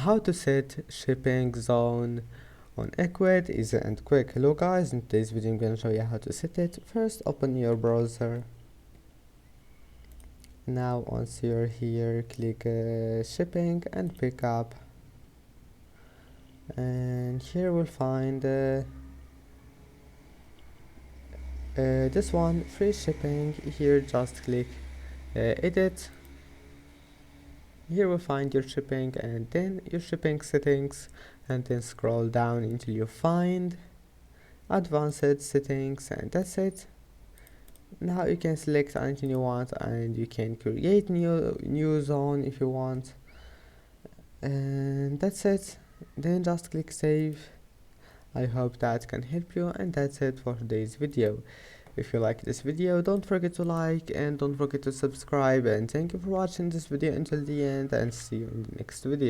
How to set shipping zone on Ecwid, easy and quick. Hello guys, in today's video I'm going to show you how to set it. First, open your browser. Now once you're here, click shipping and pick up, and here we'll find this one, free shipping. Here just click edit. Here we'll find your shipping and then your shipping settings, and then scroll down until you find advanced settings, and that's it. Now you can select anything you want and you can create new zone if you want, and that's it. Then just click save. I hope that can help you, and that's it for today's video. If you like this video, don't forget to like and don't forget to subscribe, and thank you for watching this video until the end, and see you in the next video.